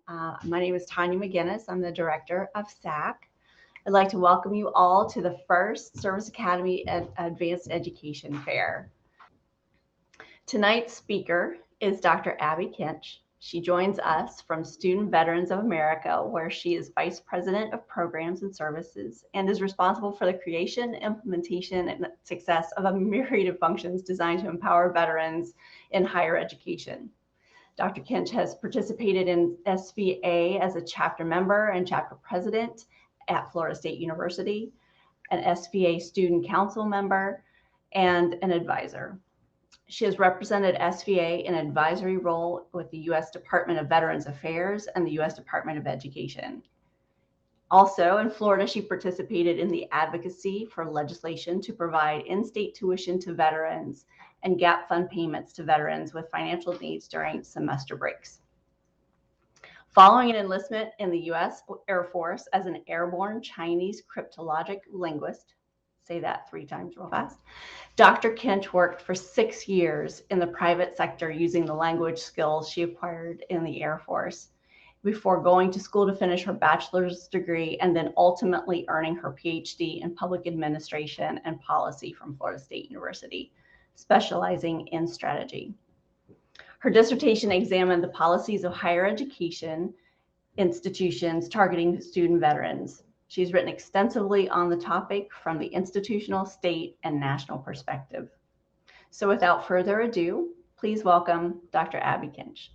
My name is Tanya McGinnis. I'm the director of SAC. I'd like to welcome you all to the first Service Academy Advanced Education Fair. Tonight's speaker is Dr. Abby Kinch. She joins us from Student Veterans of America, where she is Vice President of Programs and Services and is responsible for the creation, implementation, and success of a myriad of functions designed to empower veterans in higher education. Dr. Kinch has participated in SVA as a chapter member and chapter president at Florida State University, an SVA student council member, and an advisor. She has represented SVA in an advisory role with the U.S. Department of Veterans Affairs and the U.S. Department of Education. Also, in Florida, she participated in the advocacy for legislation to provide in-state tuition to veterans and gap fund payments to veterans with financial needs during semester breaks. Following an enlistment in the U.S. Air Force as an airborne Chinese cryptologic linguist, say that 3 times real fast, Dr. Kinch worked for 6 years in the private sector using the language skills she acquired in the Air Force before going to school to finish her bachelor's degree and then ultimately earning her PhD in public administration and policy from Florida State University, specializing in strategy. Her dissertation examined the policies of higher education institutions targeting student veterans. She's written extensively on the topic from the institutional, state, and national perspective. So without further ado, please welcome Dr. Abby Kinch.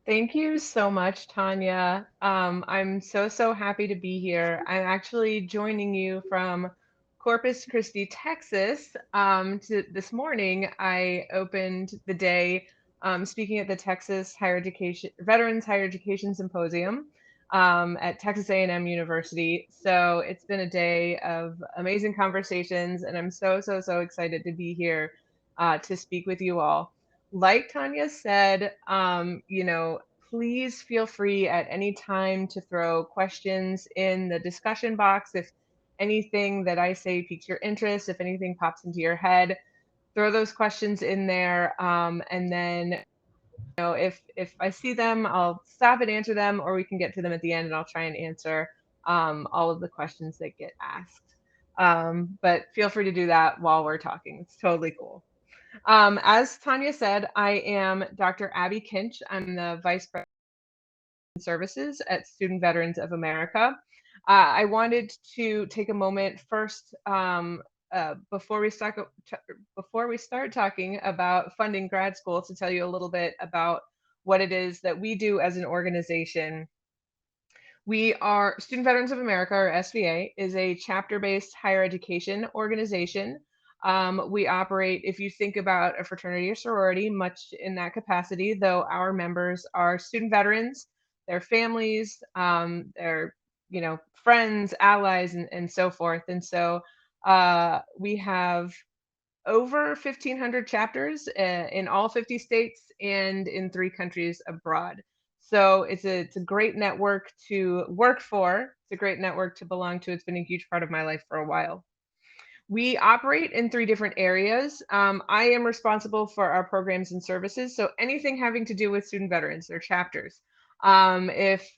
Thank you so much, Tanya. I'm so happy to be here. I'm actually joining you from Corpus Christi, Texas. This morning, I opened the day speaking at the Texas Veterans Higher Education Symposium at Texas A&M University. So it's been a day of amazing conversations, and I'm so excited to be here to speak with you all. Like Tanya said, please feel free at any time to throw questions in the discussion box. If anything that I say piques your interest, if anything pops into your head, throw those questions in there. And then, if I see them, I'll stop and answer them, or we can get to them at the end and I'll try and answer all of the questions that get asked. But feel free to do that while we're talking. It's totally cool. As Tanya said, I am Dr. Abby Kinch. I'm the Vice President of Services at Student Veterans of America. I wanted to take a moment first before we start talking about funding grad school to tell you a little bit about what it is that we do as an organization. We are Student Veterans of America, or SVA, is a chapter-based higher education organization. We operate, if you think about a fraternity or sorority, much in that capacity, though our members are student veterans, their families, their friends, allies, and so forth. And so we have over 1,500 chapters in all 50 states and in 3 countries abroad. So it's a great network to work for. It's a great network to belong to. It's been a huge part of my life for a while. We operate in 3 different areas. I am responsible for our programs and services, so anything having to do with student veterans, their chapters. If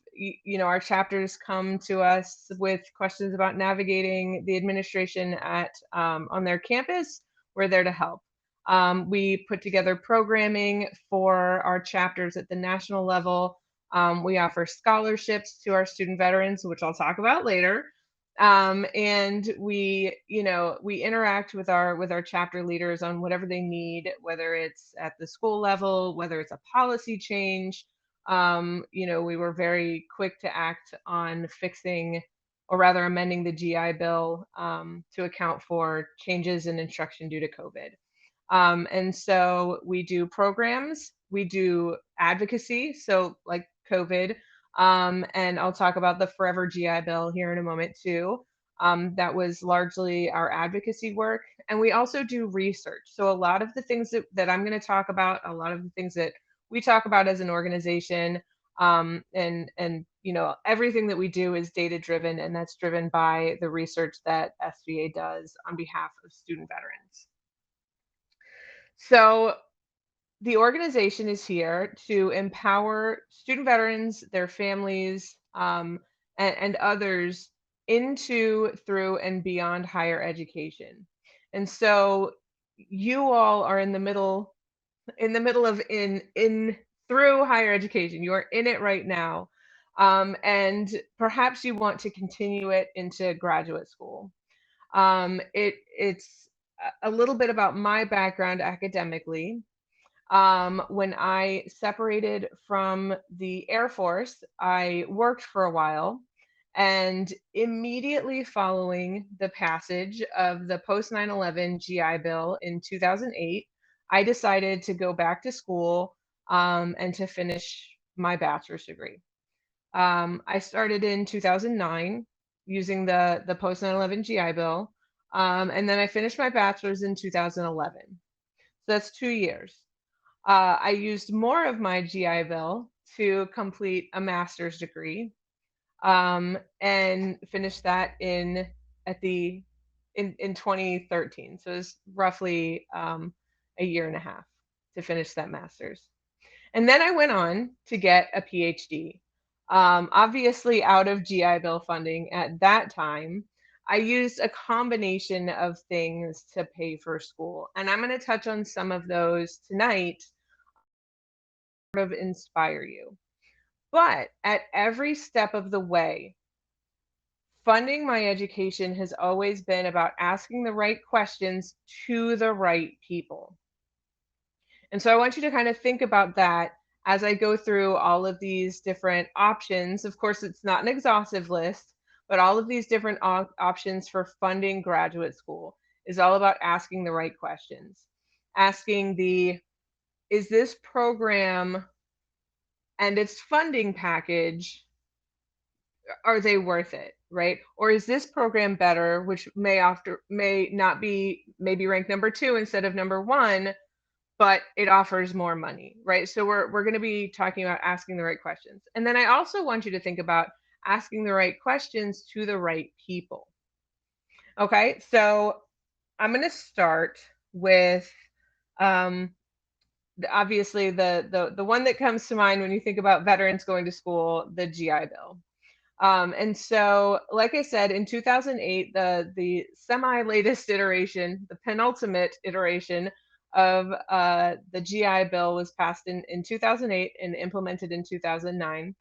our chapters come to us with questions about navigating the administration on their campus, we're there to help. We put together programming for our chapters at the national level. We offer scholarships to our student veterans, which I'll talk about later. And we interact with our chapter leaders on whatever they need, whether it's at the school level, whether it's a policy change. We were very quick to act on fixing, or rather amending, the GI Bill to account for changes in instruction due to COVID. And so we do programs, we do advocacy, so like COVID, and I'll talk about the Forever GI Bill here in a moment too. That was largely our advocacy work. And we also do research. So a lot of the things that I'm going to talk about, a lot of the things that we talk about as an organization, and everything that we do is data driven, and that's driven by the research that SVA does on behalf of student veterans. So the organization is here to empower student veterans, their families, and others into, through, and beyond higher education. And so you all are in the middle of in through higher education. You are in it right now. And perhaps you want to continue it into graduate school. It's a little bit about my background academically. When I separated from the Air Force, I worked for a while. And immediately following the passage of the post 9/11 GI Bill in 2008, I decided to go back to school and to finish my bachelor's degree. I started in 2009 using the post 9/11 GI Bill, and then I finished my bachelor's in 2011. So that's 2 years. I used more of my GI Bill to complete a master's degree, and finished that in 2013. So it was roughly a year and a half to finish that master's. And then I went on to get a PhD. Obviously, out of GI Bill funding at that time, I used a combination of things to pay for school. And I'm going to touch on some of those tonight to sort of inspire you. But at every step of the way, funding my education has always been about asking the right questions to the right people. And so I want you to kind of think about that as I go through all of these different options. Of course, it's not an exhaustive list, but all of these different options for funding graduate school is all about asking the right questions. Asking is this program and its funding package, are they worth it, right? Or is this program better, which may not be, maybe ranked number 2 instead of number 1, but it offers more money, right? So we're going to be talking about asking the right questions. And then I also want you to think about asking the right questions to the right people. Okay, so I'm going to start with um, obviously the one that comes to mind when you think about veterans going to school, the GI Bill. And so, like I said, in 2008, the semi latest iteration, the penultimate iteration of the GI Bill was passed in 2008 and implemented in 2009.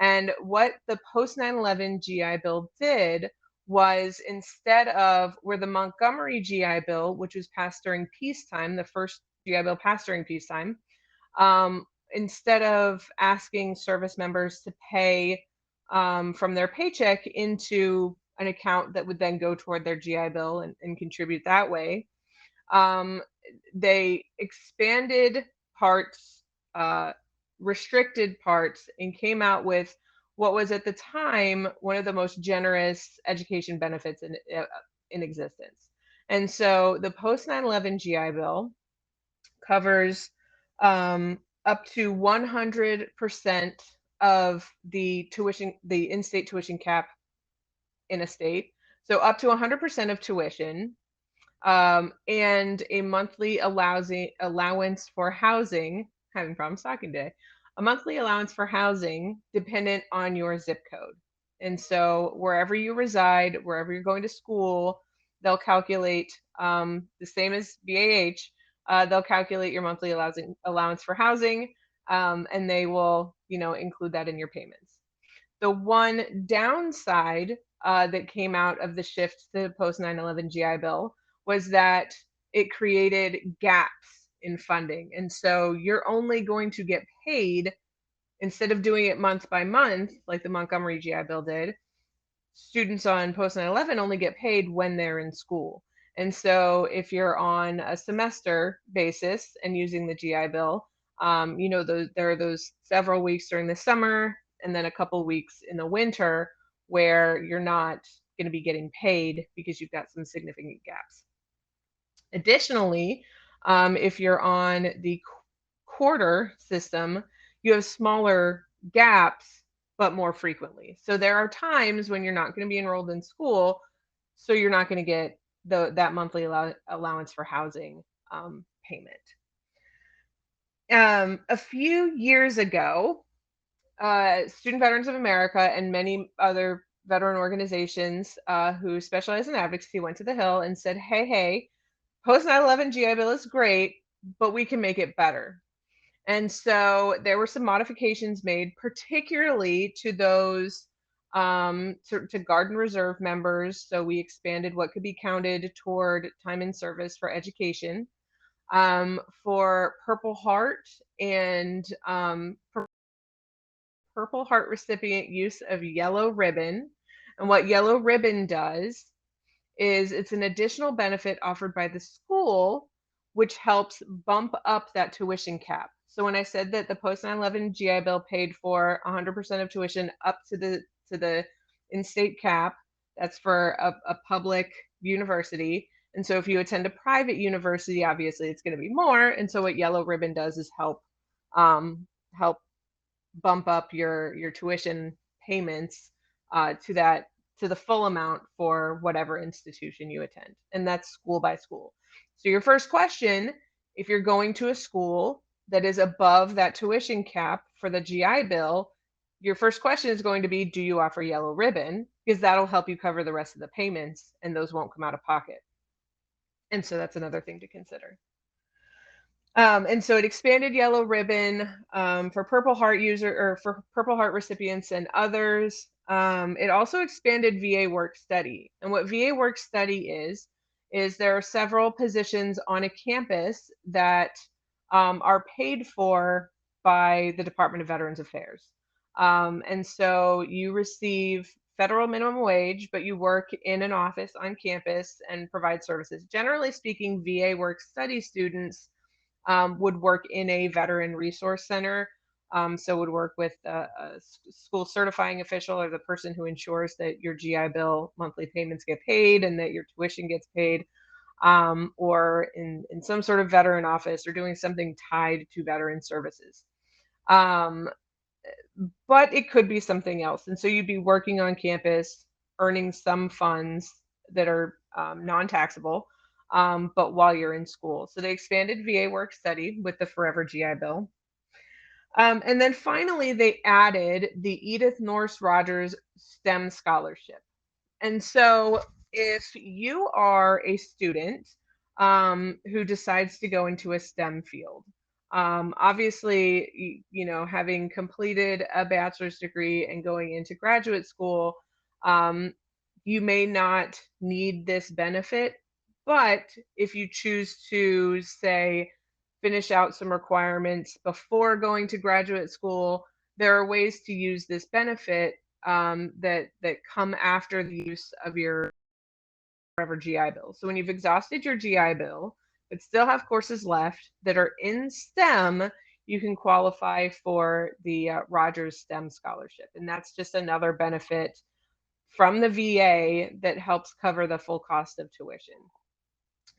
And what the post 9/11 GI Bill did was, instead of where the Montgomery GI Bill, which was passed during peacetime, the first GI Bill passed during peacetime, instead of asking service members to pay from their paycheck into an account that would then go toward their GI Bill and contribute that way, um, they expanded parts, restricted parts, and came out with what was at the time one of the most generous education benefits in existence. And so the post 9/11 GI Bill covers up to 100% of the tuition, the in-state tuition cap in a state. So up to 100% of tuition, and a monthly allowance for housing. Having problems talking today. A monthly allowance for housing dependent on your zip code. And so wherever you reside, wherever you're going to school, they'll calculate the same as BAH. They'll calculate your monthly allowance for housing, and they will, include that in your payments. The one downside that came out of the shift to the post 9/11 GI Bill was that it created gaps in funding. And so you're only going to get paid, instead of doing it month by month, like the Montgomery GI Bill did, students on post 9/11 only get paid when they're in school. And so if you're on a semester basis and using the GI Bill, there are those several weeks during the summer and then a couple weeks in the winter where you're not going to be getting paid because you've got some significant gaps. Additionally, if you're on the quarter system, you have smaller gaps, but more frequently. So there are times when you're not going to be enrolled in school, so you're not going to get that monthly allowance for housing payment. A few years ago, Student Veterans of America and many other veteran organizations who specialize in advocacy went to the Hill and said, hey, post 9/11 GI Bill is great, but we can make it better. And so there were some modifications made, particularly to those to Guard and Reserve members. So we expanded what could be counted toward time in service for education. For Purple Heart and Purple Heart recipient use of yellow ribbon. And what yellow ribbon does is it's an additional benefit offered by the school, which helps bump up that tuition cap. So when I said that the post 9/11 GI Bill paid for 100% of tuition up to the in-state cap, that's for a public university. And so if you attend a private university, obviously it's going to be more. And so what yellow ribbon does is help bump up your tuition payments to the full amount for whatever institution you attend, and that's school by school. So your first question, if you're going to a school that is above that tuition cap for the GI Bill, your first question is going to be, do you offer yellow ribbon? Because that'll help you cover the rest of the payments, and those won't come out of pocket. And so that's another thing to consider. And so it expanded yellow ribbon for Purple Heart for Purple Heart recipients and others. It also expanded VA work study. And what VA work study is there are several positions on a campus that are paid for by the Department of Veterans Affairs. And so you receive federal minimum wage, but you work in an office on campus and provide services. Generally speaking, VA work study students would work in a veteran resource center. So would work with a school certifying official or the person who ensures that your GI Bill monthly payments get paid and that your tuition gets paid, or in some sort of veteran office or doing something tied to veteran services. But it could be something else. And so you'd be working on campus, earning some funds that are non-taxable, but while you're in school. So they expanded VA work study with the Forever GI Bill. And then finally, they added the Edith Norse Rogers STEM Scholarship. And so if you are a student who decides to go into a STEM field, obviously, having completed a bachelor's degree and going into graduate school, you may not need this benefit. But if you choose to, say, finish out some requirements before going to graduate school, there are ways to use this benefit that come after the use of your Forever GI Bill. So when you've exhausted your GI Bill, but still have courses left that are in STEM, you can qualify for the Rogers STEM Scholarship. And that's just another benefit from the VA that helps cover the full cost of tuition.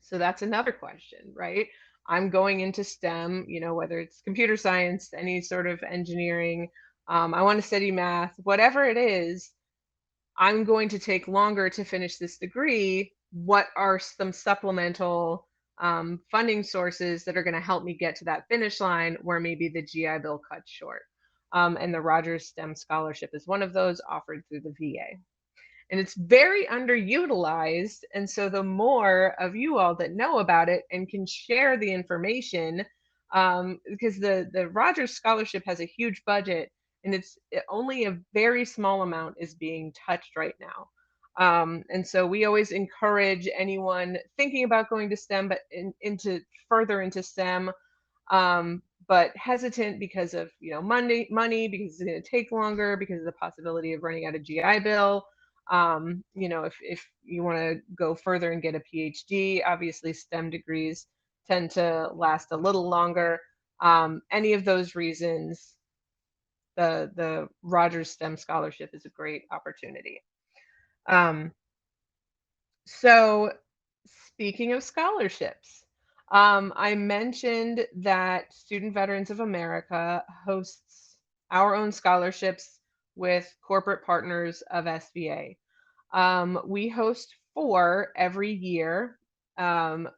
So that's another question, right? I'm going into STEM, whether it's computer science, any sort of engineering, I want to study math, whatever it is, I'm going to take longer to finish this degree. What are some supplemental funding sources that are going to help me get to that finish line where maybe the GI Bill cuts short? And the Rogers STEM Scholarship is one of those offered through the VA. And it's very underutilized. And so the more of you all that know about it and can share the information, because the Rogers Scholarship has a huge budget, and only a very small amount is being touched right now. And so we always encourage anyone thinking about going to STEM, but further into STEM, but hesitant because of money, because it's going to take longer, because of the possibility of running out of GI Bill. If you want to go further and get a PhD, obviously STEM degrees tend to last a little longer. Any of those reasons, the Rogers STEM Scholarship is a great opportunity. So speaking of scholarships, I mentioned that Student Veterans of America hosts our own scholarships with corporate partners of SVA. We host 4 every year.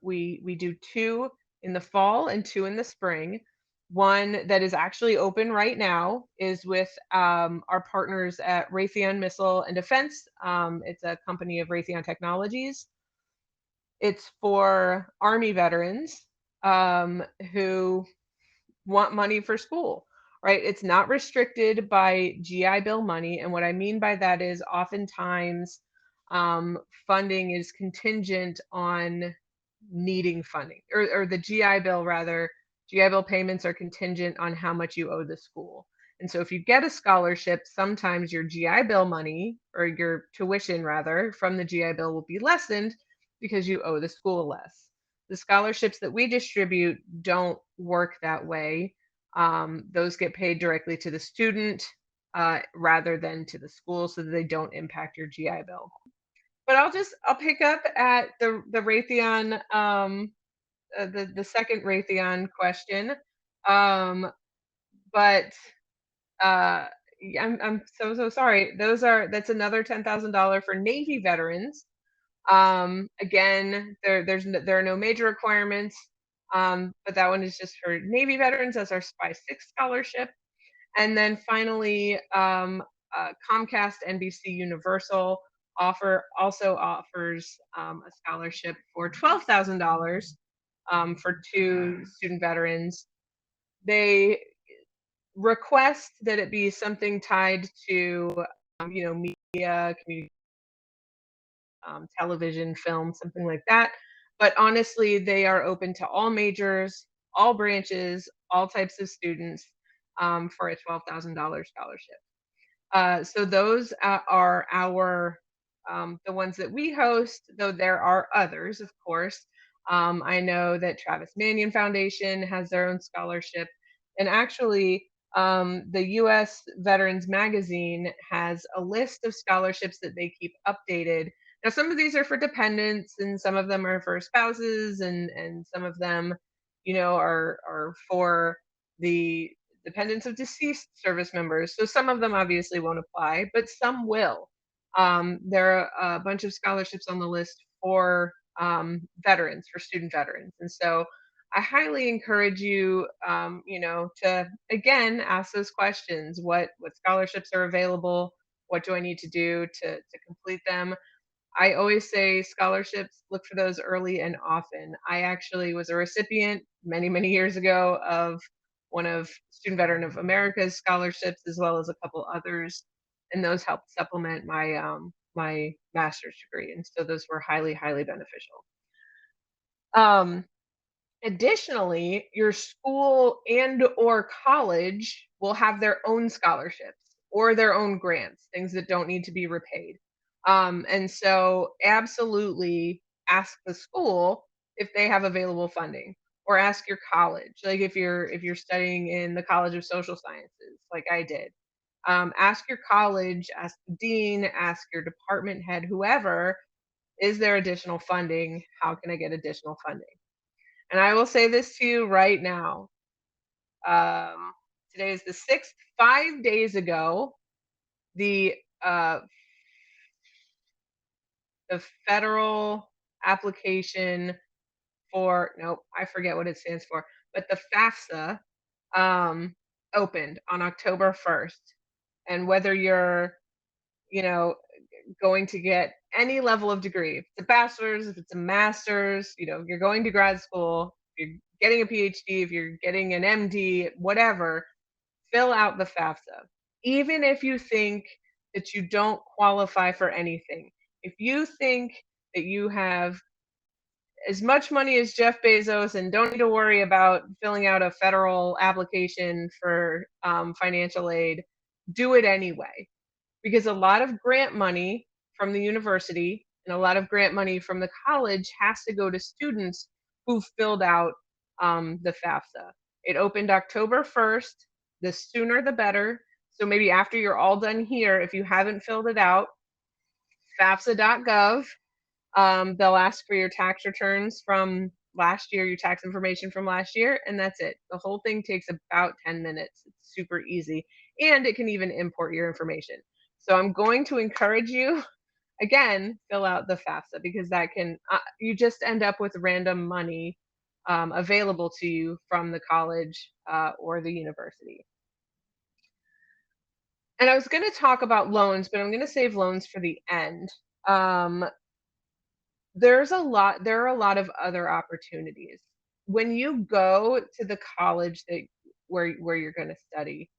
We do 2 in the fall and 2 in the spring. One that is actually open right now is with our partners at Raytheon Missile and Defense. It's a company of Raytheon Technologies. It's for Army veterans who want money for school, right? It's not restricted by GI Bill money. And what I mean by that is oftentimes funding is contingent on needing funding, or the GI Bill rather. GI Bill payments are contingent on how much you owe the school. And so if you get a scholarship, sometimes your GI Bill money, or your tuition rather, from the GI Bill will be lessened because you owe the school less. The scholarships that we distribute don't work that way. Those get paid directly to the student rather than to the school, so that they don't impact your GI Bill. But I'll pick up at the Raytheon, the second Raytheon question. Um, but I'm so sorry. That's another $10,000 for Navy veterans. Again, there are no major requirements, but that one is just for Navy veterans. That's our Spy 6 scholarship. And then finally, Comcast NBC Universal also offers a scholarship for $12,000 for two student veterans. They request that it be something tied to, media, community, television, film, something like that. But honestly, they are open to all majors, all branches, all types of students for a $12,000 scholarship. So those are our the ones that we host, though there are others, of course. I know that Travis Manion Foundation has their own scholarship, and actually, the U.S. Veterans Magazine has a list of scholarships that they keep updated. Now, some of these are for dependents, and some of them are for spouses, and some of them, are for the dependents of deceased service members. So some of them obviously won't apply, but some will. There are a bunch of scholarships on the list for veterans, for student veterans. And so I highly encourage you, to again ask those questions. What scholarships are available? What do I need to do to complete them? I always say scholarships, look for those early and often. I actually was a recipient many, many years ago of one of Student Veteran of America's scholarships, as well as a couple others, and those helped supplement my master's degree, and so those were highly, highly beneficial. Um, Additionally, your school and or college will have their own scholarships or their own grants, things that don't need to be repaid. And so absolutely ask the school if they have available funding, or ask your college. Like if you're studying in the College of Social Sciences, like I did, ask your college, ask the dean, ask your department head, whoever, is there additional funding? How can I get additional funding? And I will say this to you right now. Um, Today is the 6th. 5 days ago, the uh, the federal application for, nope, I forget what it stands for, but the FAFSA um, opened on October 1st. And whether you're, you know, going to get any level of degree, if it's a bachelor's, if it's a master's, you're going to grad school, if you're getting a PhD, if you're getting an MD, whatever, fill out the FAFSA. Even if you think that you don't qualify for anything, if you think that you have as much money as Jeff Bezos and don't need to worry about filling out a federal application for financial aid, do it anyway. Because a lot of grant money from the university and a lot of grant money from the college has to go to students who've filled out the FAFSA. It opened October 1st. The sooner the better. So maybe after you're all done here, if you haven't filled it out, FAFSA.gov. They'll ask for your tax returns from last year, your tax information from last year, and that's it. The whole thing takes about 10 minutes. It's super easy, and it can even import your information. So I'm going to encourage you, again, fill out the FAFSA, because that can, you just end up with random money available to you from the college or the university. And I was going to talk about loans, but I'm going to save loans for the end. Um, there are a lot of other opportunities. When you go to the college that where you're going to study,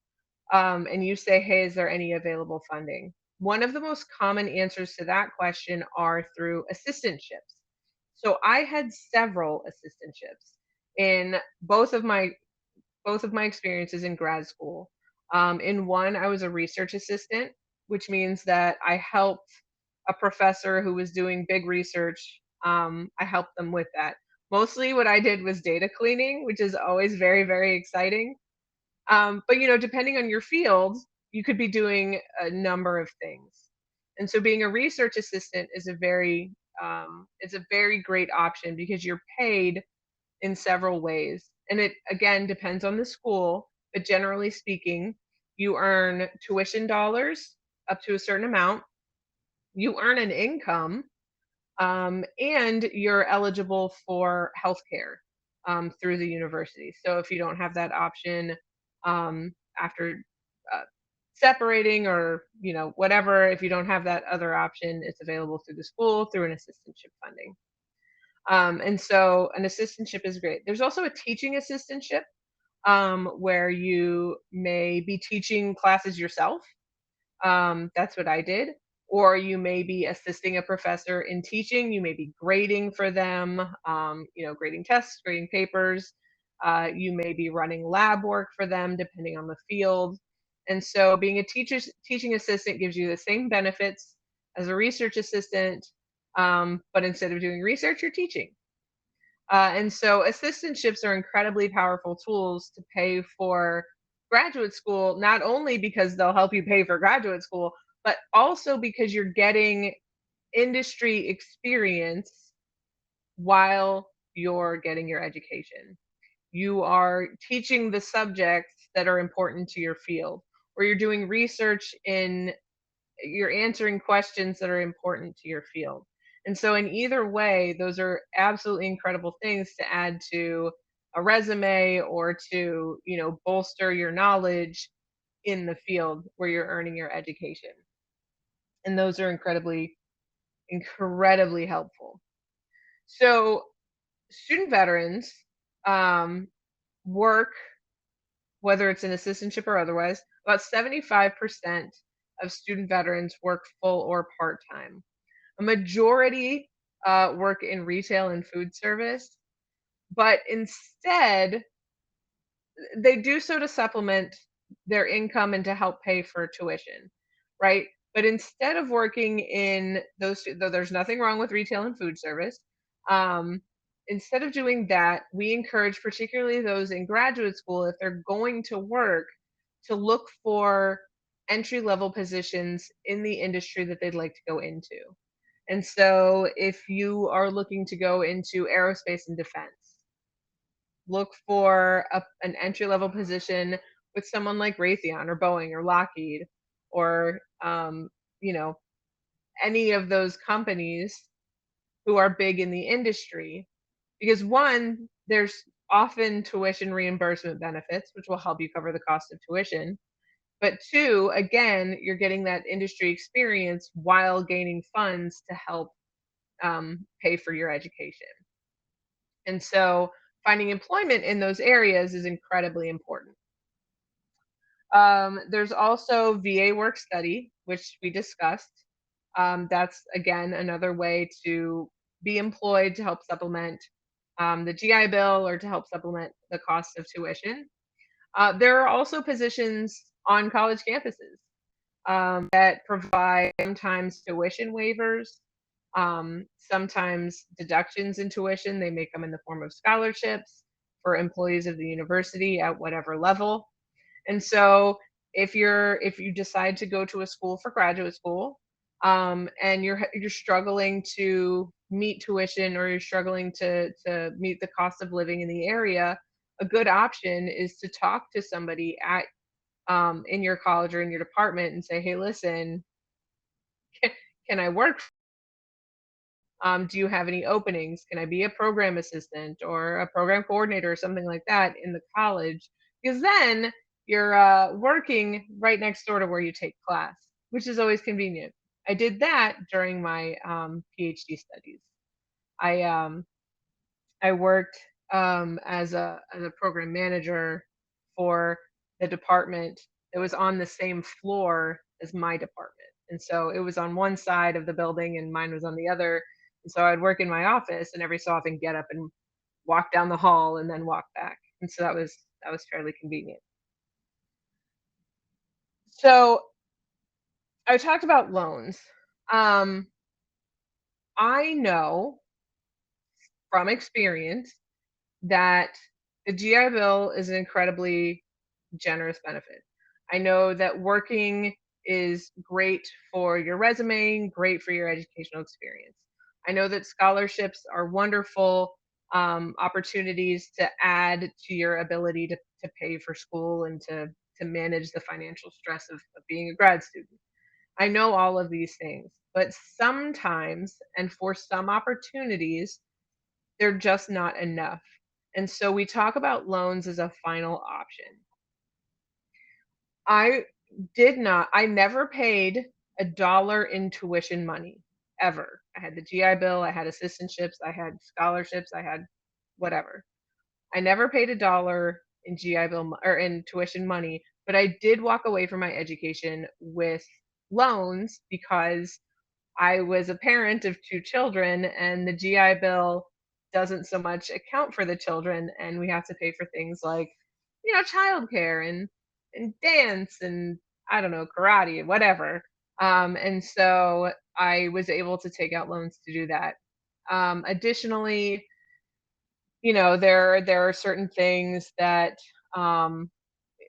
and you say, "Hey, is there any available funding?" One of the most common answers to that question are through assistantships. So I had several assistantships in both of my experiences in grad school. In one, I was a research assistant, which means that I helped a professor who was doing big research. I helped them with that. Mostly what I did was data cleaning, which is always very, very exciting. But depending on your field, you could be doing a number of things. And so being a research assistant is it's a very great option because you're paid in several ways. And it again depends on the school, but generally speaking, you earn tuition dollars up to a certain amount. You earn an income, and you're eligible for healthcare through the university. So if you don't have that option after uh, separating or whatever, if you don't have that other option, it's available through the school through an assistantship funding. And so an assistantship is great. There's also a teaching assistantship where you may be teaching classes yourself. That's what I did. Or you may be assisting a professor in teaching. You may be grading for them, grading tests, grading papers. You may be running lab work for them, depending on the field. And so being a teaching assistant gives you the same benefits as a research assistant, but instead of doing research, you're teaching. And so assistantships are incredibly powerful tools to pay for graduate school, not only because they'll help you pay for graduate school, but also because you're getting industry experience while you're getting your education. You are teaching the subjects that are important to your field, or you're doing research you're answering questions that are important to your field. And so in either way, those are absolutely incredible things to add to a resume or to, bolster your knowledge in the field where you're earning your education. And those are incredibly, incredibly helpful. So student veterans um, work, whether it's an assistantship or otherwise, about 75% of student veterans work full or part time. A majority work in retail and food service, but instead, they do so to supplement their income and to help pay for tuition, right? But instead of working in those, though there's nothing wrong with retail and food service, um, instead of doing that, we encourage particularly those in graduate school, if they're going to work, to look for entry level positions in the industry that they'd like to go into. And so if you are looking to go into aerospace and defense, look for an entry level position with someone like Raytheon or Boeing or Lockheed or, you know, any of those companies who are big in the industry. Because one, there's often tuition reimbursement benefits, which will help you cover the cost of tuition. But two, again, you're getting that industry experience while gaining funds to help pay for your education. And so finding employment in those areas is incredibly important. There's also VA work study, which we discussed. That's again another way to be employed to help supplement the GI Bill or to help supplement the cost of tuition. There are also positions on college campuses that provide sometimes tuition waivers, sometimes deductions in tuition. They may come in the form of scholarships for employees of the university at whatever level. And so if you decide to go to a school for graduate school, and you're struggling to meet tuition or you're struggling to meet the cost of living in the area, a good option is to talk to somebody at in your college or in your department and say, hey, listen, can I work? Do you have any openings? Can I be a program assistant or a program coordinator or something like that in the college? Because then you're working right next door to where you take class, which is always convenient. I did that during my PhD studies. I um, I worked as a program manager for the department that was on the same floor as my department. And so it was on one side of the building and mine was on the other. And so I'd work in my office and every so often get up and walk down the hall and then walk back. And so that was fairly convenient. So I talked about loans. Um, I know from experience that the GI Bill is an incredibly generous benefit. I know that working is great for your resume, great for your educational experience. I know that scholarships are wonderful opportunities to add to your ability to pay for school and to manage the financial stress of being a grad student. I know all of these things, but sometimes and for some opportunities, they're just not enough. And so we talk about loans as a final option. I I never paid a dollar in tuition money ever. I had the GI Bill, I had assistantships, I had scholarships, I had whatever. I never paid a dollar in GI Bill or in tuition money, but I did walk away from my education with loans because I was a parent of 2 children, and the GI Bill doesn't so much account for the children, and we have to pay for things like, childcare and dance and, I don't know, karate, whatever. And so I was able to take out loans to do that. Additionally, there are certain things that, um,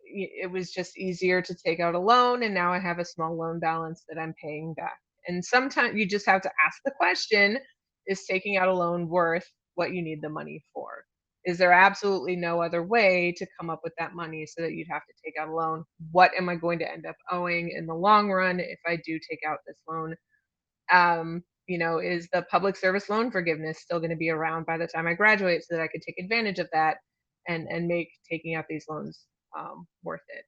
it was just easier to take out a loan, and now I have a small loan balance that I'm paying back. And sometimes you just have to ask the question, is taking out a loan worth what you need the money for? Is there absolutely no other way to come up with that money so that you'd have to take out a loan? What am I going to end up owing in the long run if I do take out this loan? Is the public service loan forgiveness still going to be around by the time I graduate so that I could take advantage of that and make taking out these loans worth it?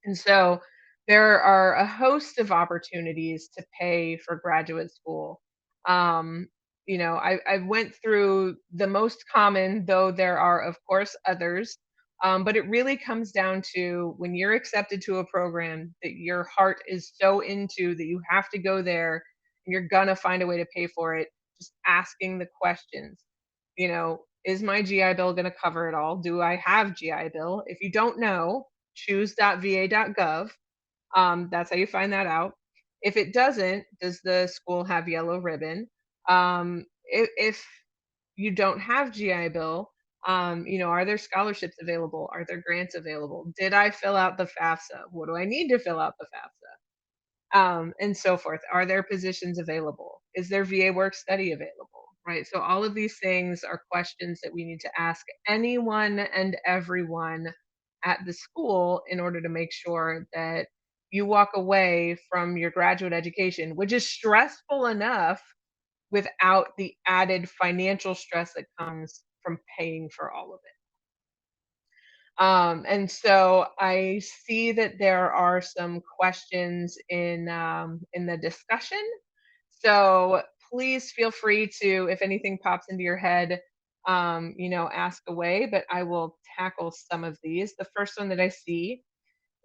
And so there are a host of opportunities to pay for graduate school. Um, I went through the most common, though there are, of course, others. But it really comes down to when you're accepted to a program that your heart is so into that you have to go there and you're going to find a way to pay for it, just asking the questions. Is my GI Bill going to cover it all? Do I have GI Bill? If you don't know, choose.va.gov. That's how you find that out. If it doesn't, does the school have yellow ribbon? If you don't have GI Bill, are there scholarships available? Are there grants available? Did I fill out the FAFSA? What do I need to fill out the FAFSA? And so forth. Are there positions available? Is there VA work study available? Right. So all of these things are questions that we need to ask anyone and everyone at the school in order to make sure that you walk away from your graduate education, which is stressful enough without the added financial stress that comes from paying for all of it. And so I see that there are some questions in the discussion. So please feel free to, if anything pops into your head, ask away. But I will tackle some of these. The first one that I see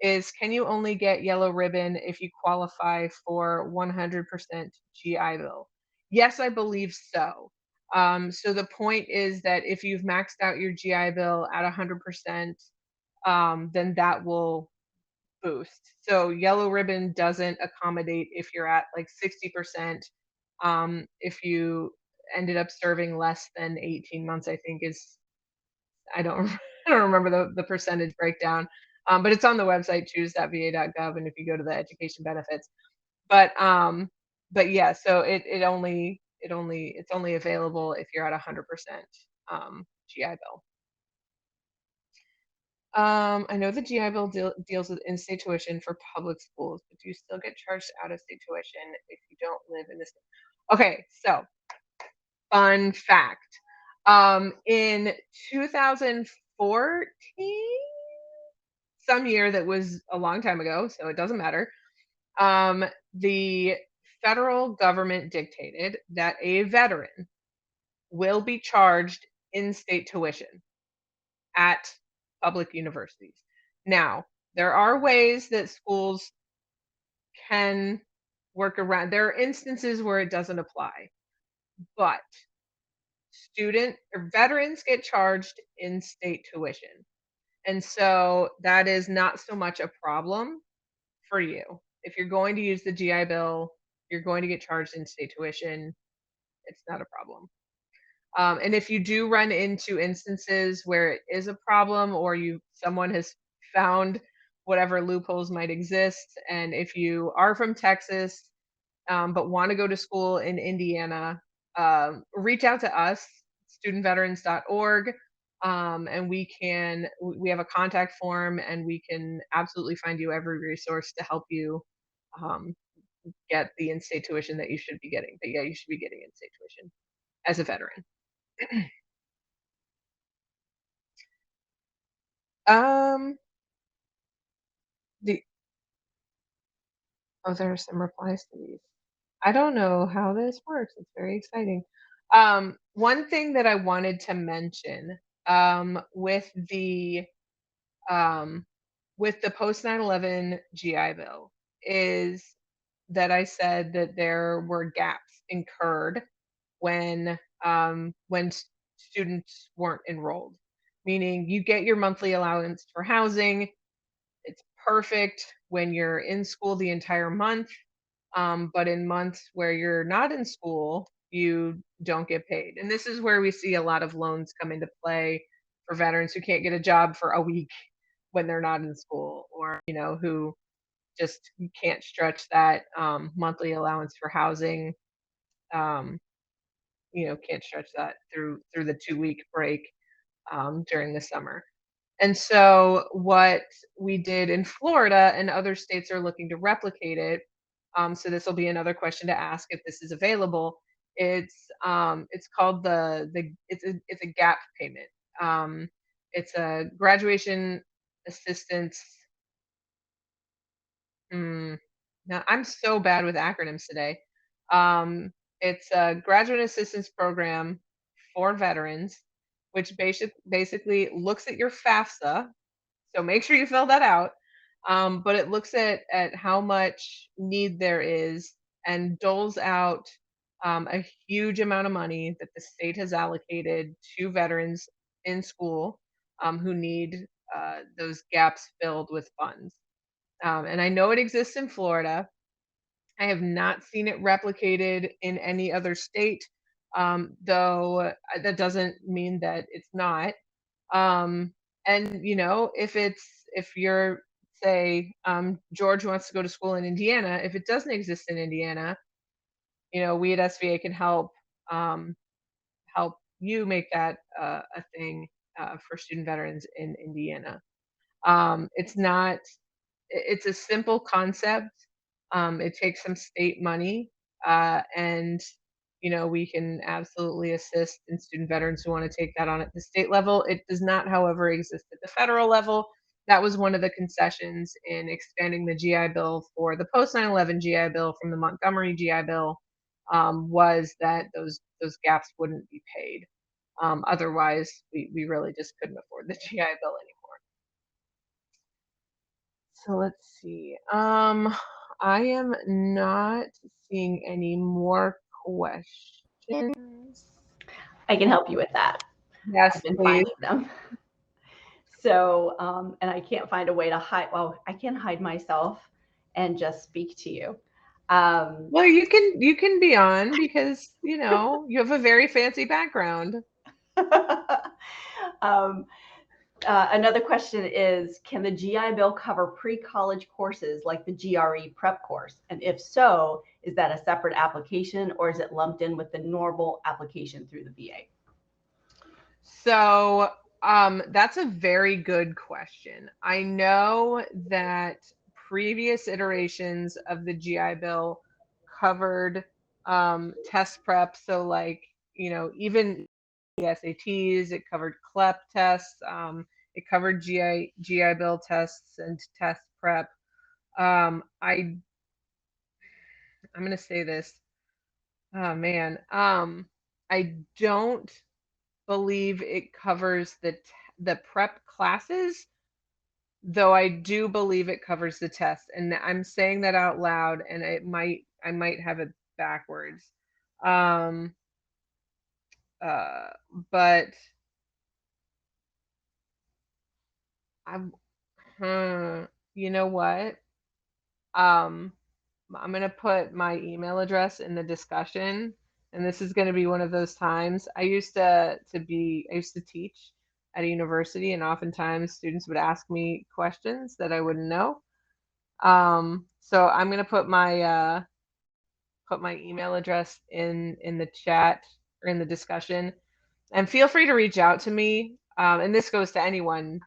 is, can you only get yellow ribbon if you qualify for 100% GI Bill? Yes, I believe so. So the point is that if you've maxed out your GI Bill at 100%, then that will boost. So yellow ribbon doesn't accommodate if you're at like 60%. If you ended up serving less than 18 months, I think is, I don't I don't remember the percentage breakdown. But it's on the website choose.va.gov, and if you go to the education benefits. But yeah, so it's only available if you're at 100% GI Bill. I know the GI Bill deals with in-state tuition for public schools, but do you still get charged out-of-state tuition if you don't live in this? Okay, so Fun fact. In 2014, some year that was a long time ago, so it doesn't matter, the federal government dictated that a veteran will be charged in-state tuition at public universities. Now, there are ways that schools can work around. There are instances where it doesn't apply, but student or veterans get charged in-state tuition. And so that is not so much a problem for you. If you're going to use the GI Bill, you're going to get charged in-state tuition. It's not a problem. And if you do run into instances where it is a problem, or someone has found whatever loopholes might exist, and if you are from Texas but want to go to school in Indiana, reach out to us, studentveterans.org, and we have a contact form, and we can absolutely find you every resource to help you um, get the in-state tuition that you should be getting. But yeah, you should be getting in-state tuition as a veteran. Um, the there are some replies to these. I don't know how this works. It's very exciting. One thing that I wanted to mention um, with the um, with the post 9/11 GI Bill is that I said that there were gaps incurred when students weren't enrolled, meaning you get your monthly allowance for housing. It's perfect when you're in school the entire month, but in months where you're not in school, you don't get paid. And this is where we see a lot of loans come into play for veterans who can't get a job for a week when they're not in school, or who just can't stretch that monthly allowance for housing. Um, can't stretch that through the 2 week break during the summer. And so what we did in Florida, and other states are looking to replicate it, so this will be another question to ask if this is available. It's called it's a gap payment. It's a graduation assistance. Now I'm so bad with acronyms today. It's a graduate assistance program for veterans, which basically looks at your FAFSA. So make sure you fill that out. But it looks at how much need there is, and doles out a huge amount of money that the state has allocated to veterans in school who need those gaps filled with funds. And I know it exists in Florida. I have not seen it replicated in any other state, though that doesn't mean that it's not. Um, and if you're, say, George wants to go to school in Indiana, if it doesn't exist in Indiana, we at SVA can help you make that a thing for student veterans in Indiana. It's not. It's a simple concept. It takes some state money, and we can absolutely assist in student veterans who want to take that on at the state level. It does not, however, exist at the federal level. That was one of the concessions in expanding the GI Bill for the post 9/11 GI Bill from the Montgomery GI Bill, was that those gaps wouldn't be paid. Otherwise, we really just couldn't afford the GI Bill anymore. So let's see. I am not seeing any more questions. I can help you with that. Yes, I've been please. finding them. So, and I can't find a way to hide. Well, I can hide myself and just speak to you. Well, you can be on because you have a very fancy background. Another question is, can the GI Bill cover pre-college courses like the GRE prep course? And if so, is that a separate application, or is it lumped in with the normal application through the VA? So that's a very good question. I know that previous iterations of the GI Bill covered test prep. So like, even the SATs, it covered CLEP tests, it covered GI Bill tests and test prep. I'm going to say this. Oh man. I don't believe it covers the prep classes, though I do believe it covers the test. And I'm saying that out loud, and I might have it backwards. Um, uh, but I'm, you know what? Um, I'm gonna put my email address in the discussion, and this is gonna be one of those times. I used to teach at a university, and oftentimes students would ask me questions that I wouldn't know. So I'm gonna put my email address in the chat or in the discussion, and feel free to reach out to me. And this goes to anyone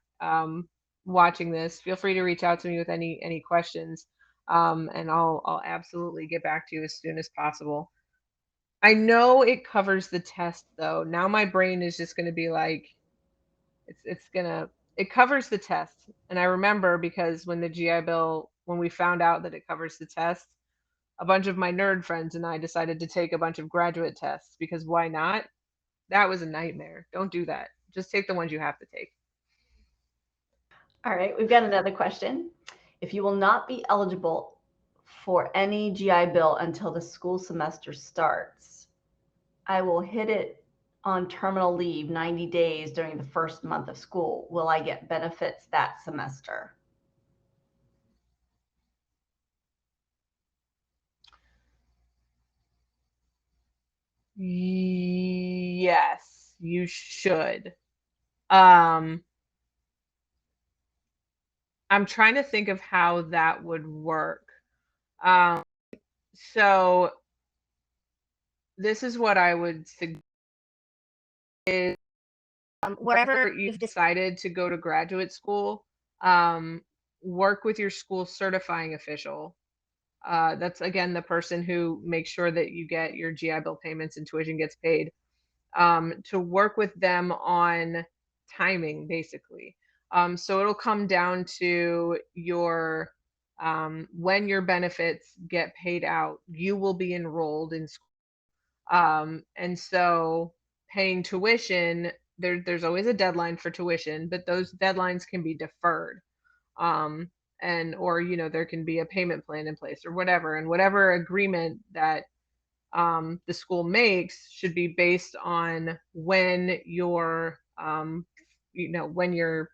watching this. Feel free to reach out to me with any questions, and I'll absolutely get back to you as soon as possible. I know it covers the test though. Now my brain is just going to be like, it covers the test. And I remember because when the GI Bill, when we found out that it covers the test, a bunch of my nerd friends and I decided to take a bunch of graduate tests because why not? That was a nightmare. Don't do that. Just take the ones you have to take. All right, we've got another question. If you will not be eligible for any GI Bill until the school semester starts, I will hit it on terminal leave 90 days during the first month of school. Will I get benefits that semester? Yes, you should. Um, I'm trying to think of how that would work. Um, so this is what I would suggest is wherever you've decided to go to graduate school, um, work with your school certifying official. That's again the person who makes sure that you get your GI Bill payments and tuition gets paid. To work with them on timing, basically. So it'll come down to your when your benefits get paid out, you will be enrolled in school. And so paying tuition, there's always a deadline for tuition, but those deadlines can be deferred. Um, and or there can be a payment plan in place or whatever, and whatever agreement that the school makes should be based on when when your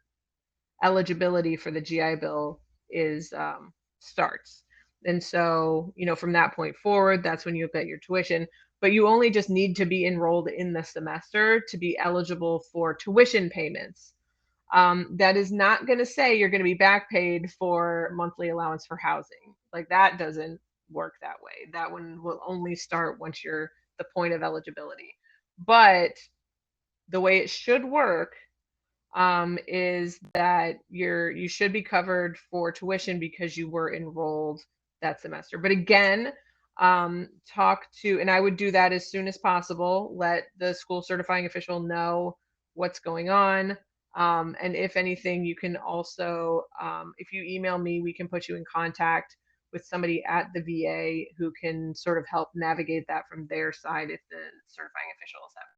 eligibility for the GI Bill is starts. And so, from that point forward, that's when you'll get your tuition. But you only just need to be enrolled in the semester to be eligible for tuition payments. That is not going to say you're going to be back paid for monthly allowance for housing. Like that doesn't work that way. That one will only start once you're the point of eligibility. But the way it should work is that you should be covered for tuition because you were enrolled that semester. But again, and I would do that as soon as possible. Let the school certifying official know what's going on. And if anything, you can also, if you email me, we can put you in contact with somebody at the VA who can sort of help navigate that from their side if the certifying official is having.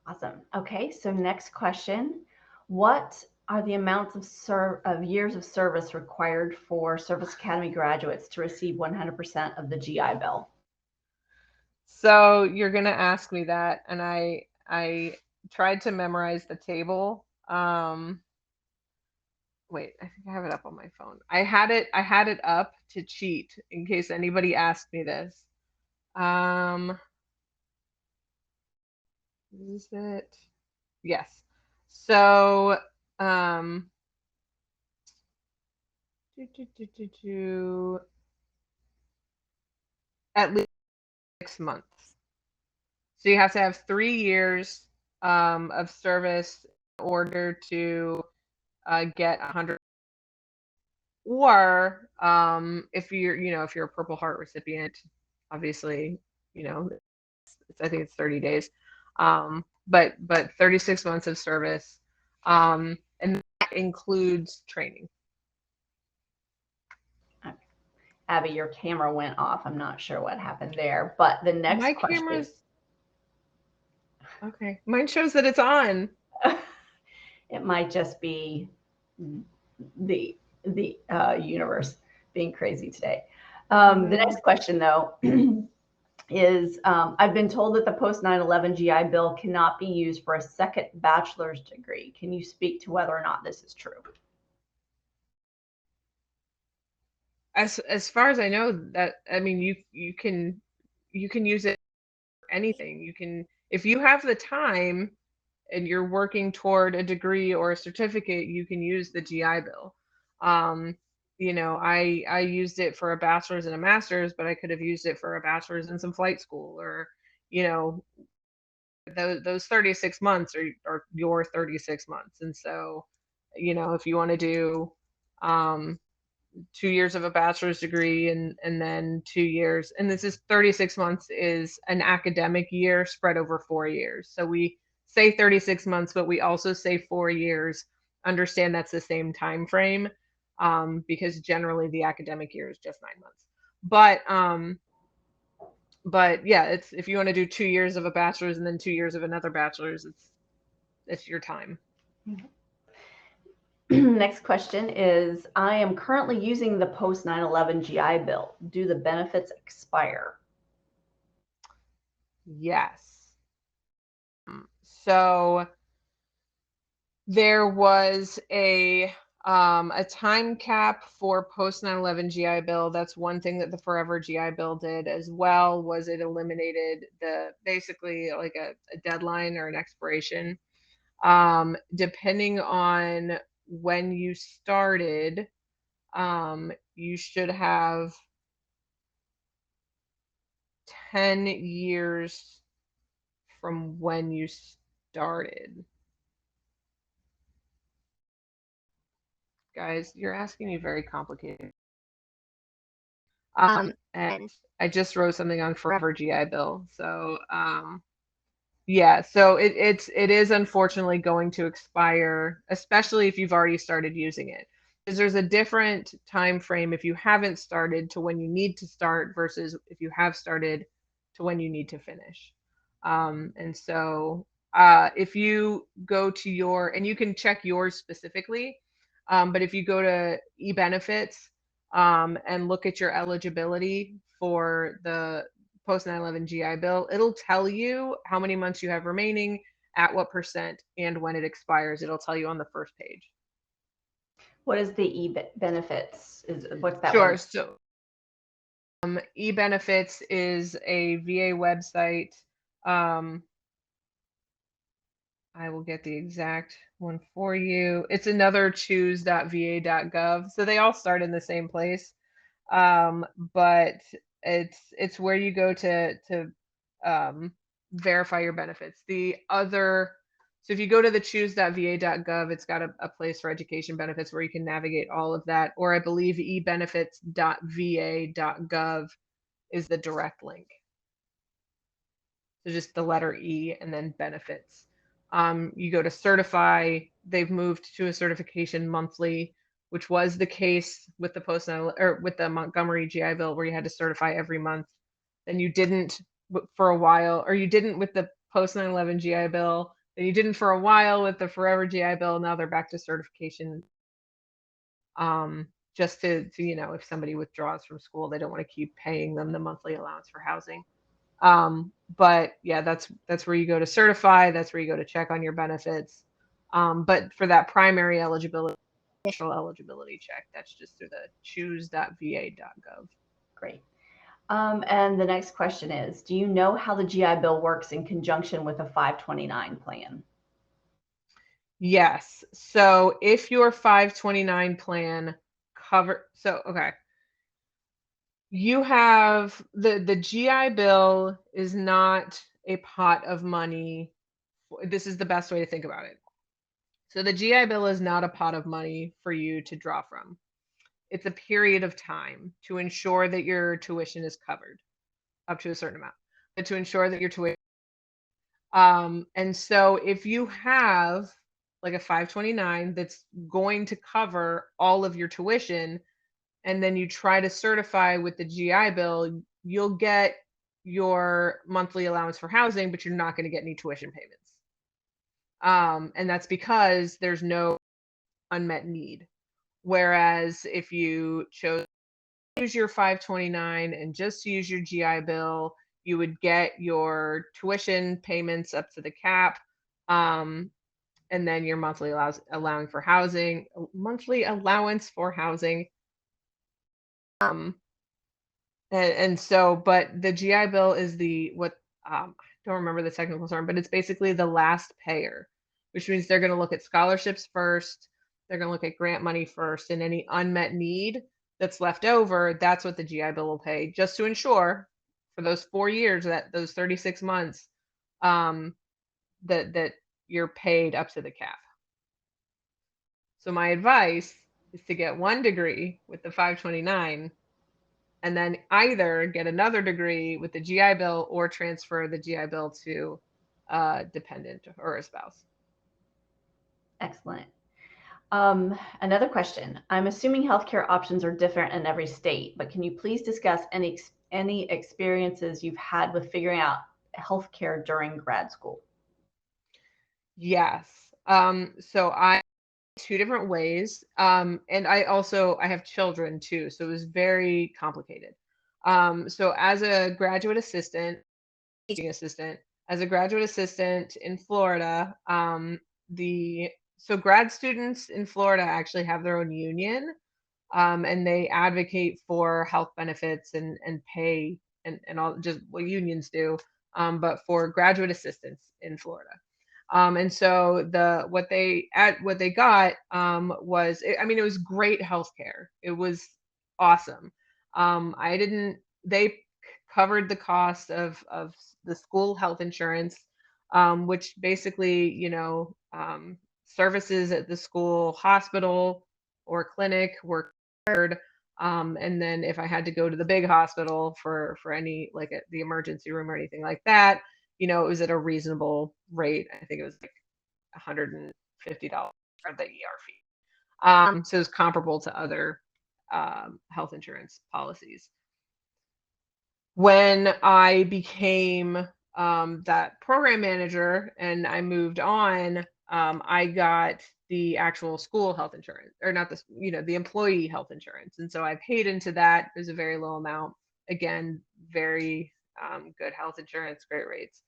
Awesome. Okay, so next question. What are the amounts of years of service required for Service Academy graduates to receive 100% of the GI Bill? So you're gonna ask me that, and I tried to memorize the table. Wait, I think I have it up on my phone. I had it up to cheat in case anybody asked me this. Is it? Yes. So, um, at least 6 months. So you have to have 3 years of service in order to get 100. Or if you're a Purple Heart recipient, obviously, I think it's 30 days. But 36 months of service. And that includes training. Abby, your camera went off. I'm not sure what happened there, but the next My question. camera's okay. Mine shows that it's on. It might just be the universe being crazy today. The next question, though, is I've been told that the post 9/11 GI Bill cannot be used for a second bachelor's degree. Can you speak to whether or not this is true? As far as I know, that I mean, you can use it for anything. You can, if you have the time and you're working toward a degree or a certificate, you can use the GI Bill. You know, I used it for a bachelor's and a master's, but I could have used it for a bachelor's and some flight school, or you know, those 36 months are your 36 months. And so, you know, if you want to do 2 years of a bachelor's degree and then 2 years, and this is 36 months is an academic year spread over 4 years. So we say 36 months, but we also say 4 years. Understand that's the same time frame, because generally the academic year is just 9 months. But yeah, it's, if you want to do 2 years of a bachelor's and then 2 years of another bachelor's, it's your time. Next question is, I am currently using the post 9/11 GI Bill. Do the benefits expire? Yes. So there was a time cap for post 9/11 GI Bill. That's one thing that the Forever GI Bill did as well, was it eliminated the basically like a deadline or an expiration. Depending on when you started, you should have 10 years from when you started. Guys, you're asking me very complicated. And I just wrote something on Forever GI Bill. So, yeah, so it is unfortunately going to expire, especially if you've already started using it. Because there's a different time frame if you haven't started to when you need to start versus if you have started to when you need to finish. And so if you go to your, and you can check yours specifically, but if you go to e-benefits and look at your eligibility for the post 9/11 GI Bill, it'll tell you how many months you have remaining, at what percent, and when it expires. It'll tell you on the first page. What is the e-benefits? What's that? Sure. So e-benefits is a VA website. I will get the exact one for you. It's another choose.va.gov. So they all start in the same place. But it's where you go to verify your benefits. So if you go to the choose.va.gov, it's got a place for education benefits where you can navigate all of that. Or I believe ebenefits.va.gov is the direct link. So just the letter E and then benefits. You go to certify. They've moved to a certification monthly, which was the case with the with the Montgomery GI Bill, where you had to certify every month. Then you didn't for a while, or you didn't with the post 9/11 GI Bill. Then you didn't for a while with the Forever GI Bill. Now they're back to certification. Just to if somebody withdraws from school, they don't want to keep paying them the monthly allowance for housing. But yeah, that's where you go to certify. That's where you go to check on your benefits. But for that primary eligibility, initial eligibility check, that's just through the choose.va.gov. Great. And the next question is, do you know how the GI Bill works in conjunction with a 529 plan? Yes. So if your 529 plan okay. You have the GI Bill is not a pot of money. This is the best way to think about it. So the GI Bill is not a pot of money for you to draw from. It's a period of time to ensure that your tuition is covered up to a certain amount, but to ensure that your tuition And so if you have like a 529 that's going to cover all of your tuition, and then you try to certify with the GI Bill, you'll get your monthly allowance for housing, but you're not going to get any tuition payments. And that's because there's no unmet need. Whereas if you chose to use your 529 and just use your GI Bill, you would get your tuition payments up to the cap. Um, and then your allowing for housing, monthly allowance for housing. Um, and so, but the GI Bill is I don't remember the technical term, but it's basically the last payer, which means they're going to look at scholarships first, they're going to look at grant money first, and any unmet need that's left over, that's what the GI Bill will pay, just to ensure for those 4 years, that those 36 months, um, that you're paid up to the cap. So my advice is to get one degree with the 529, and then either get another degree with the GI Bill or transfer the GI Bill to a dependent or a spouse. Excellent. Another question. I'm assuming healthcare options are different in every state, but can you please discuss any experiences you've had with figuring out healthcare during grad school? Yes. So I two different ways. And I have children too, so it was very complicated. So as a graduate assistant, teaching assistant, as a graduate assistant in Florida, the so grad students in Florida actually have their own union, and they advocate for health benefits and pay and all just what unions do, but for graduate assistants in Florida. And so what they got was I mean it was great healthcare. It was awesome. I didn't they covered the cost of the school health insurance, which basically services at the school hospital or clinic were covered. And then if I had to go to the big hospital for any like at the emergency room or anything like that, it was at a reasonable rate. I think it was like $150 for the ER fee. So it was comparable to other health insurance policies. When I became that program manager and I moved on, I got the actual school health insurance, or not the employee health insurance. And so I paid into that. It was a very low amount. Again, very good health insurance, great rates.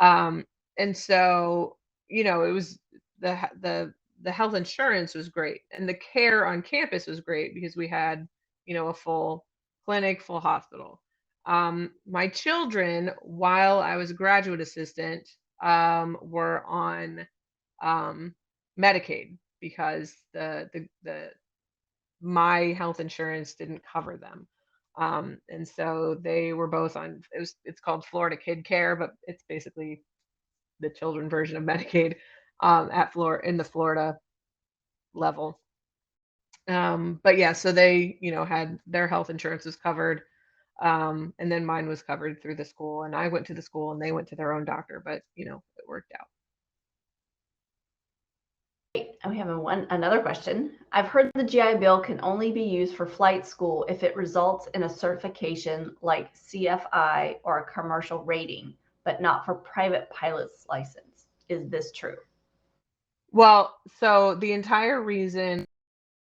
Um, and so, it was the health insurance was great, and the care on campus was great because we had, a full clinic, full hospital. My children, while I was a graduate assistant, were on Medicaid because the my health insurance didn't cover them. And so they were both on it's called Florida Kid Care, but it's basically the children version of Medicaid in the Florida level. But yeah, so they, had their health insurance was covered. And then mine was covered through the school, and I went to the school and they went to their own doctor, but it worked out. And we have another question. I've heard the GI Bill can only be used for flight school if it results in a certification like CFI or a commercial rating, but not for private pilot's license. Is this true? Well, so the entire reason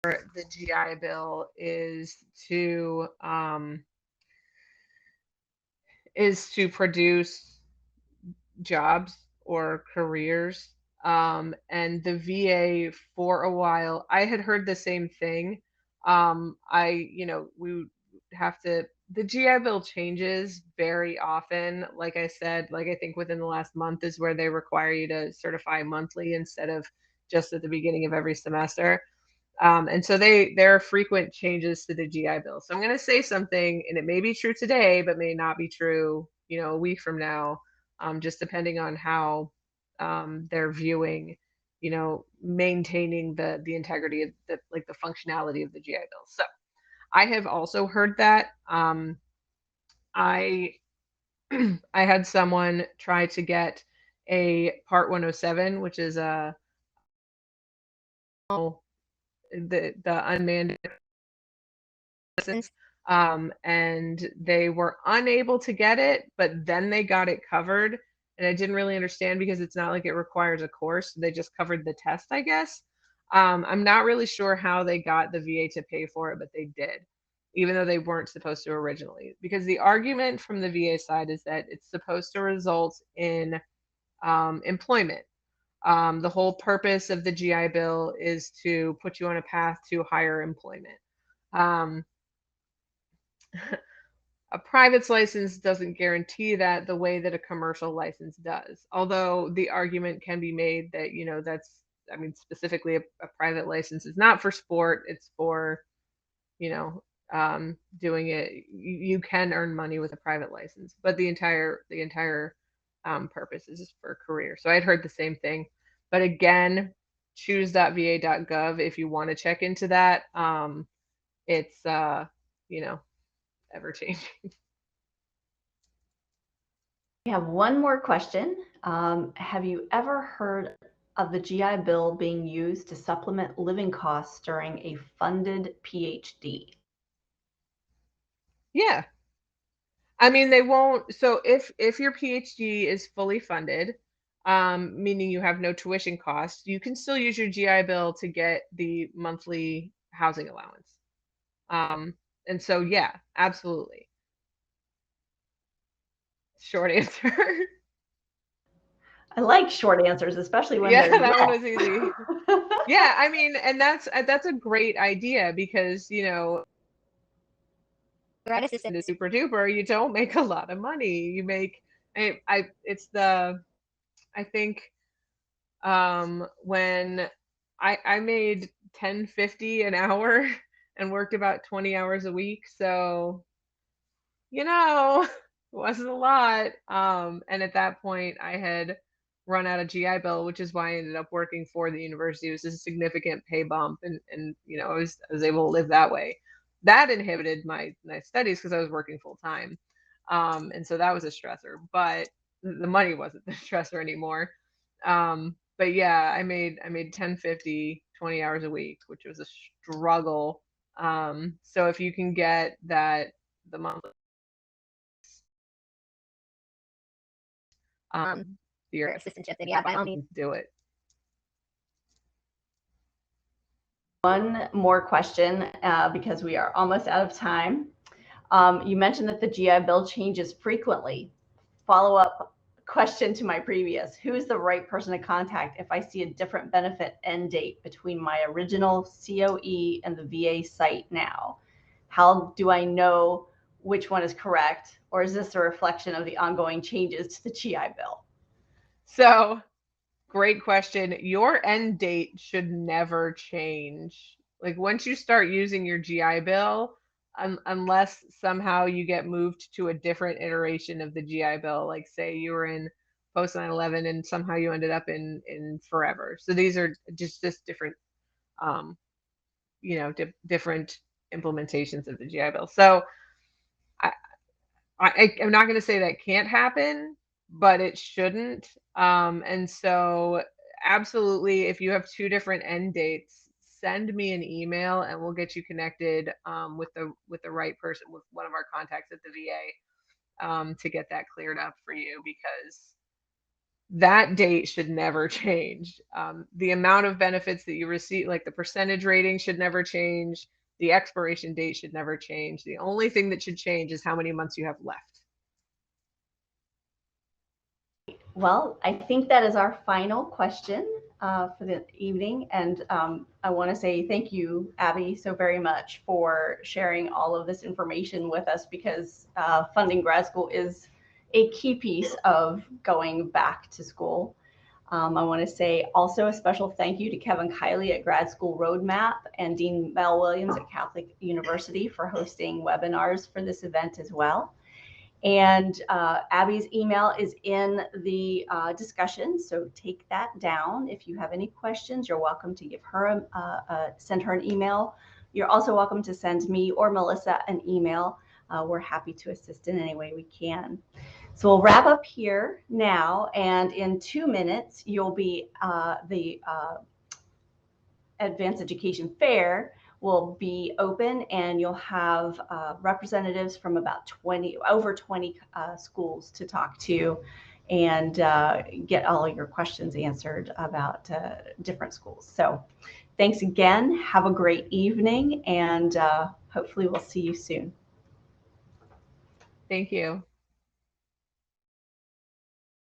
for the GI Bill is to produce jobs or careers. And the VA for a while, I had heard the same thing. We would have to, the GI Bill changes very often. Like I said, like I think within the last month is where they require you to certify monthly instead of just at the beginning of every semester. And so there are frequent changes to the GI Bill. So I'm going to say something, and it may be true today, but may not be true, a week from now, just depending on how they're viewing, maintaining the integrity of the functionality of the GI Bill. So I have also heard that. I I had someone try to get a Part 107, which is the unmanned license, and they were unable to get it, but then they got it covered. And I didn't really understand because it's not like it requires a course. They just covered the test, I guess. I'm not really sure how they got the VA to pay for it, but they did, even though they weren't supposed to originally. Because the argument from the VA side is that it's supposed to result in employment. The whole purpose of the GI Bill is to put you on a path to higher employment. Um, a private's license doesn't guarantee that the way that a commercial license does. Although the argument can be made that, that's, I mean, specifically a private license is not for sport, it's for, you know, doing it. You can earn money with a private license, but the entire purpose is just for a career. So I'd heard the same thing. But again, choose.va.gov if you want to check into that. It's ever changing. We have one more question. Have you ever heard of the GI Bill being used to supplement living costs during a funded PhD? Yeah. I mean, they won't. So if your PhD is fully funded, meaning you have no tuition costs, you can still use your GI Bill to get the monthly housing allowance. And so, yeah, absolutely. Short answer. I like short answers, especially when Yeah, they're that one yes. was easy. Yeah, I mean, and that's a great idea because, grad assistant is super duper. You don't make a lot of money. You make I it's the I think when I made 10.50 an hour and worked about 20 hours a week. So, it wasn't a lot. And at that point I had run out of GI Bill, which is why I ended up working for the university. It was a significant pay bump and I was able to live that way. That inhibited my studies because I was working full time. And so that was a stressor, but the money wasn't the stressor anymore. But yeah, I made 10.50, 20 hours a week, which was a struggle. So if you can get that the monthly your assistantship, then yeah, by all means do it. One more question because we are almost out of time. You mentioned that the GI Bill changes frequently. Follow-up question to my previous: who's the right person to contact if I see a different benefit end date between my original COE and the VA site now? How do I know which one is correct, or is this a reflection of the ongoing changes to the GI Bill? So, great question. Your end date should never change. Like once you start using your GI Bill, unless somehow you get moved to a different iteration of the GI Bill, like say you were in post 9/11 and somehow you ended up in forever. So these are just different um different implementations of the GI Bill. So I, I'm not going to say that can't happen, but it shouldn't. And so absolutely, if you have two different end dates, send me an email and we'll get you connected with the right person, with one of our contacts at the VA, to get that cleared up for you, because that date should never change. The amount of benefits that you receive, like the percentage rating, should never change. The expiration date should never change. The only thing that should change is how many months you have left. Well, I think that is our final question for the evening. And I want to say thank you, Abby, so very much for sharing all of this information with us, because funding grad school is a key piece of going back to school. I want to say also a special thank you to Kevin Kiley at Grad School Roadmap and Dean Mel Williams at Catholic University for hosting webinars for this event as well. And Abby's email is in the discussion, so take that down. If you have any questions, you're welcome to give her send her an email. You're also welcome to send me or Melissa an email. We're happy to assist in any way we can. So we'll wrap up here now, and in 2 minutes, you'll be the Advanced Education Fair will be open, and you'll have representatives from about over 20 schools to talk to and get all your questions answered about different schools. So thanks again. Have a great evening, and hopefully we'll see you soon. Thank you.